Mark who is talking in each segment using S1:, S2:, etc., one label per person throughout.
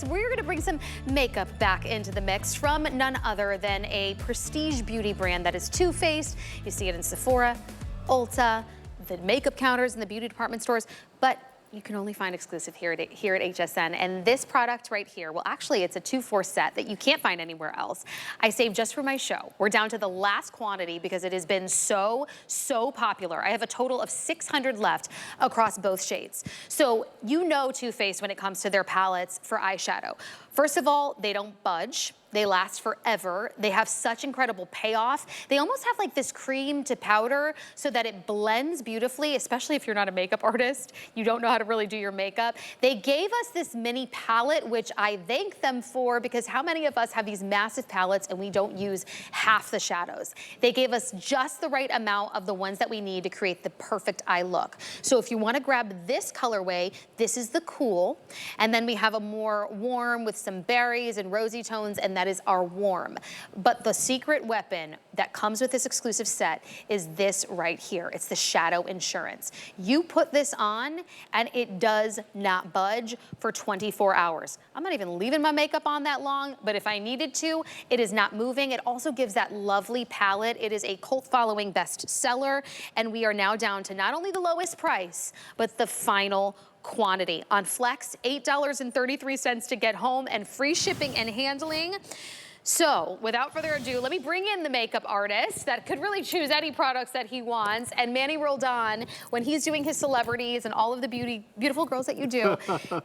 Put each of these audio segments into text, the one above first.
S1: We're going to bring some makeup back into the mix from none other than a prestige beauty brand that is Too Faced. You see it in Sephora, Ulta, the makeup counters in the beauty department stores, but you can only find exclusive here at HSN. And this product right here, well, actually it's a 2-4 set that you can't find anywhere else. I saved just for my show. We're down to the last quantity because it has been so popular. I have a total of 600 left across both shades. So you know Too Faced when it comes to their palettes for eyeshadow. First of all, they don't budge. They last forever. They have such incredible payoff. They almost have like this cream to powder so that it blends beautifully, especially if you're not a makeup artist. You don't know how to really do your makeup. They gave us this mini palette, which I thank them for, because how many of us have these massive palettes and we don't use half the shadows? They gave us just the right amount of the ones that we need to create the perfect eye look. So if you want to grab this colorway, this is the cool. And then we have a more warm with some berries and rosy tones, and that is our warm. But the secret weapon that comes with this exclusive set is this right here. It's the Shadow Insurance. You put this on and it does not budge for 24 hours. I'm not even leaving my makeup on that long, but if I needed to, it is not moving. It also gives that lovely palette. It is a cult following bestseller, and we are now down to not only the lowest price, but the final quantity. On Flex, $8.33 to get home and free shipping and handling. So without further ado, let me bring in the makeup artist that could really choose any products that he wants. And Manny Roldan, when he's doing his celebrities and all of the beautiful girls that you do,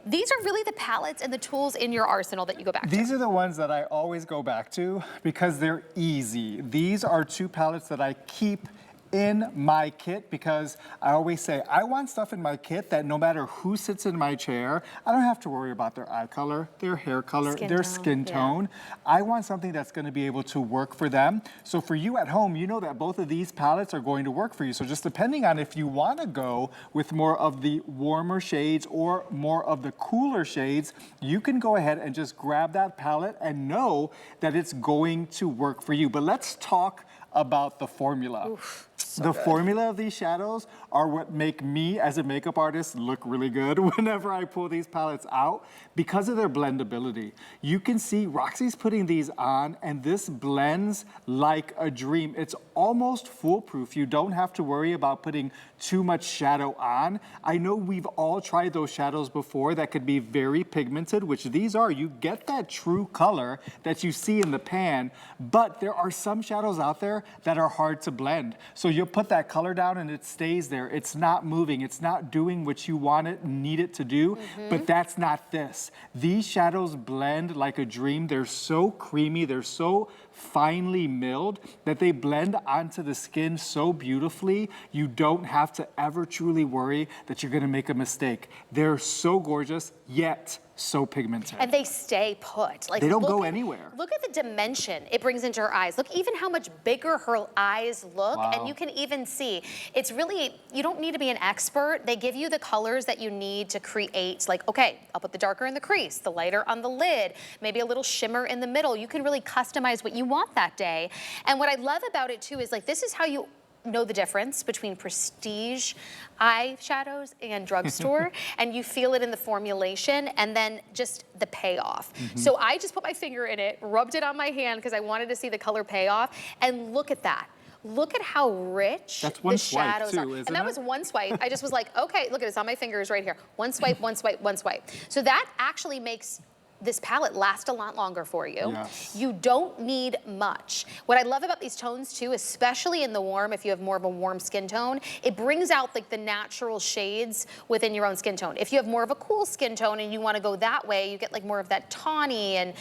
S1: these are really the palettes and the tools in your arsenal that you go back to.
S2: These are the ones that I always go back to because they're easy. These are two palettes that I keep in my kit because I always say I want stuff in my kit that no matter who sits in my chair, I don't have to worry about their eye color, their hair color, their skin tone. I want something that's going to be able to work for them. So for you at home, you know that both of these palettes are going to work for you. So just depending on if you want to go with more of the warmer shades or more of the cooler shades, you can go ahead and just grab that palette and know that it's going to work for you. But let's talk about the formula. Oof. The formula of these shadows are what make me as a makeup artist look really good whenever I pull these palettes out because of their blendability. You can see Roxy's putting these on and this blends like a dream. It's almost foolproof. You don't have to worry about putting too much shadow on. I know we've all tried those shadows before that could be very pigmented, which these are. You get that true color that you see in the pan, but there are some shadows out there that are hard to blend. So you'll put that color down and it stays there. It's not moving. It's not doing what you want it, need it to do, but that's not this. These shadows blend like a dream. They're so creamy. They're so finely milled that they blend onto the skin so beautifully. You don't have to ever truly worry that you're going to make a mistake. They're so gorgeous, yet so pigmented.
S1: And they stay put. Like,
S2: they don't go anywhere.
S1: Look at the dimension it brings into her eyes. Look even how much bigger her eyes look. Wow. And you can even see, it's really, you don't need to be an expert. They give you the colors that you need to create, like, okay, I'll put the darker in the crease, the lighter on the lid, maybe a little shimmer in the middle. You can really customize what you want that day. And what I love about it too is like, this is how you know the difference between prestige eyeshadows and drugstore, and you feel it in the formulation and then just the payoff. So I just put my finger in it, rubbed it on my hand because I wanted to see the color payoff, and look at that. Look at how rich the shadows are. And that was one swipe. I just was like, okay, look at it, it's on my fingers right here. One swipe, one swipe, one swipe. So that actually makes this palette last a lot longer for you. Yes. You don't need much. What I love about these tones too, especially in the warm, if you have more of a warm skin tone, it brings out like the natural shades within your own skin tone. If you have more of a cool skin tone and you want to go that way, you get like more of that tawny and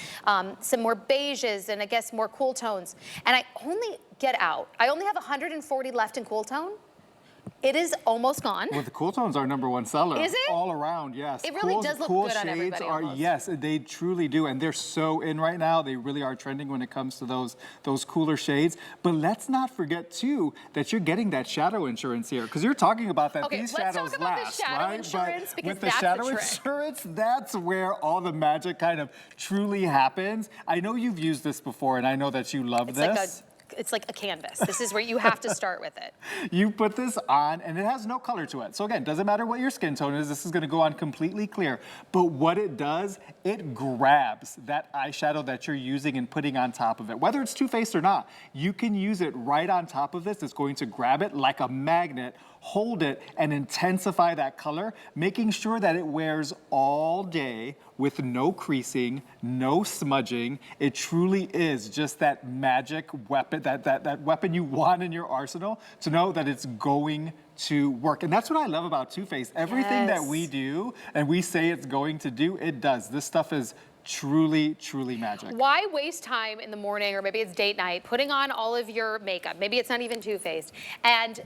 S1: some more beiges and I guess more cool tones. And I only have 140 left in cool tone. It is almost gone.
S2: Well, the cool tones are #1 seller.
S1: Is it?
S2: All around, yes.
S1: It really does look good on everybody almost.
S2: Yes, they truly do, and they're so in right now. They really are trending when it comes to those cooler shades. But let's not forget, too, that you're getting that shadow insurance here, because you're talking about that these shadows last, right?
S1: Let's talk about the shadow insurance, because
S2: with the shadow insurance, that's where all the magic kind of truly happens. I know you've used this before, and I know that you love this.
S1: Like it's like a canvas. This is where you have to start with it.
S2: You put this on and it has no color to it. So again, doesn't matter what your skin tone is, this is gonna go on completely clear. But what it does, it grabs that eyeshadow that you're using and putting on top of it. Whether it's Too Faced or not, you can use it right on top of this. It's going to grab it like a magnet, hold it, and intensify that color, making sure that it wears all day with no creasing, no smudging. It truly is just that magic weapon, that weapon you want in your arsenal to know that it's going to work. And that's what I love about Too Faced. Everything that we do and we say it's going to do, it does. This stuff is truly, truly magic.
S1: Why waste time in the morning, or maybe it's date night, putting on all of your makeup, maybe it's not even Too Faced, and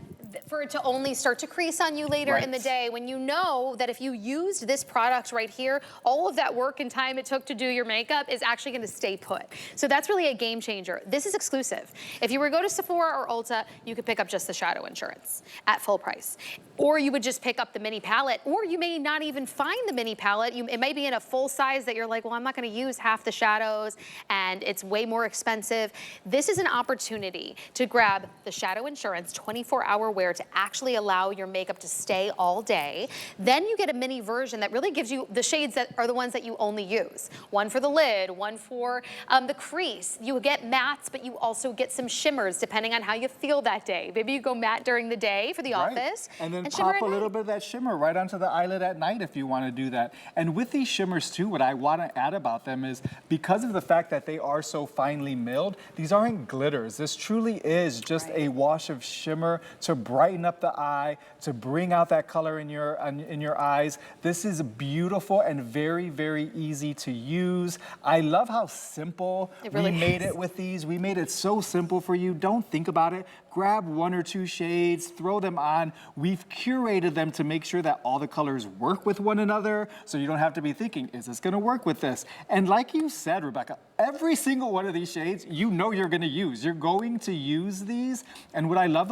S1: for it to only start to crease on you later in the day, when you know that if you used this product right here, all of that work and time it took to do your makeup is actually gonna stay put. So that's really a game changer. This is exclusive. If you were to go to Sephora or Ulta, you could pick up just the shadow insurance at full price. Or you would just pick up the mini palette, or you may not even find the mini palette. It may be in a full size that you're like, well, I'm not gonna use half the shadows and it's way more expensive. This is an opportunity to grab the shadow insurance 24-hour wear to actually allow your makeup to stay all day. Then you get a mini version that really gives you the shades that are the ones that you only use. One for the lid, one for the crease. You get mattes, but you also get some shimmers depending on how you feel that day. Maybe you go matte during the day for the office.
S2: And then pop a little bit of that shimmer right onto the eyelid at night if you want to do that. And with these shimmers too, what I want to add about them is because of the fact that they are so finely milled, these aren't glitters. This truly is just a wash of shimmer to brighten up the eye, to bring out that color in your eyes. This is beautiful and very, very easy to use. I love how simple we made it with these. We made it so simple for you. Don't think about it. Grab one or two shades, throw them on. We've curated them to make sure that all the colors work with one another, so you don't have to be thinking, is this gonna work with this? And like you said, Rebecca, every single one of these shades, you know you're gonna use. You're going to use these. And what I love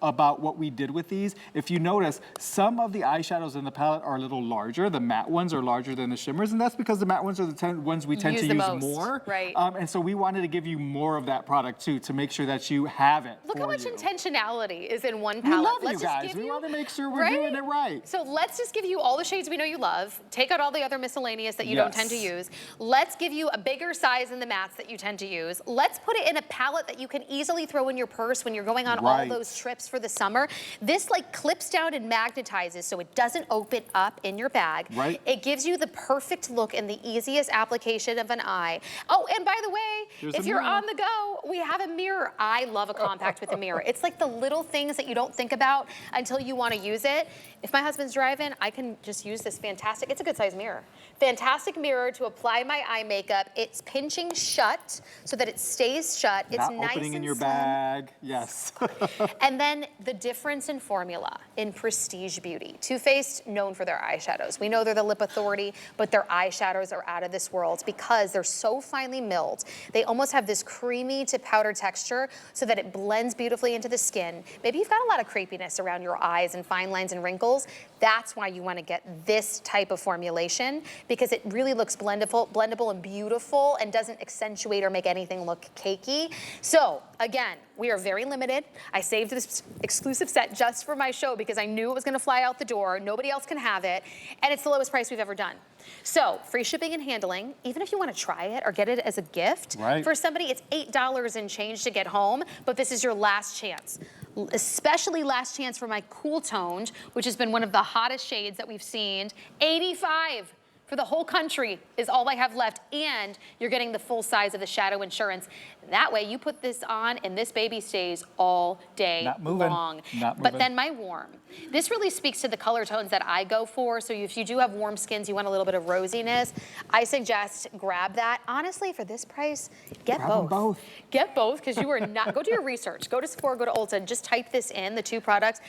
S2: about what we did with these, if you notice, some of the eyeshadows in the palette are a little larger. The matte ones are larger than the shimmers, and that's because the matte ones are the ones we tend to use more.
S1: Right.
S2: And so we wanted to give you more of that product too, to make sure that you have it.
S1: Look how much intentionality is in one palette.
S2: We love you guys. We want to make sure we're doing it right.
S1: So let's just give you all the shades we know you love. Take out all the other miscellaneous that you don't tend to use. Let's give you a bigger size in the mattes that you tend to use. Let's put it in a palette that you can easily throw in your purse when you're going on all those trips for the summer. This like clips down and magnetizes so it doesn't open up in your bag. It gives you the perfect look and the easiest application of an eye. Oh, and by the way, if you're on the go, we have a mirror. I love a compact with a mirror. It's like the little things that you don't think about until you want to use it. If my husband's driving, I can just use this fantastic, it's a good size mirror. Fantastic mirror to apply my eye makeup. It's pinching shut so that it stays shut. It's
S2: not
S1: nice
S2: opening in
S1: and
S2: your
S1: slim.
S2: bag. Yes.
S1: And then the difference in formula in prestige beauty. Too Faced, known for their eyeshadows. We know they're the lip authority, but their eyeshadows are out of this world because they're so finely milled. They almost have this creamy to powder texture so that it blends beautifully into the skin. Maybe you've got a lot of crepiness around your eyes and fine lines and wrinkles. That's why you want to get this type of formulation, because it really looks blendable and beautiful and doesn't accentuate or make anything look cakey. So again, we are very limited. I saved this exclusive set just for my show because I knew it was going to fly out the door. Nobody else can have it. And it's the lowest price we've ever done. So free shipping and handling, even if you want to try it or get it as a gift. For somebody, it's $8 and change to get home, but this is your last chance. Especially last chance for my cool toned, which has been one of the hottest shades that we've seen. 85 for the whole country is all I have left, and you're getting the full size of the shadow insurance. That way you put this on and this baby stays all day long. But then my warm. This really speaks to the color tones that I go for. So if you do have warm skins, you want a little bit of rosiness, I suggest grab that. Honestly, for this price, get both. Get both, because you are not, go do your research. Go to Sephora, go to Ulta, and just type this in, the two products.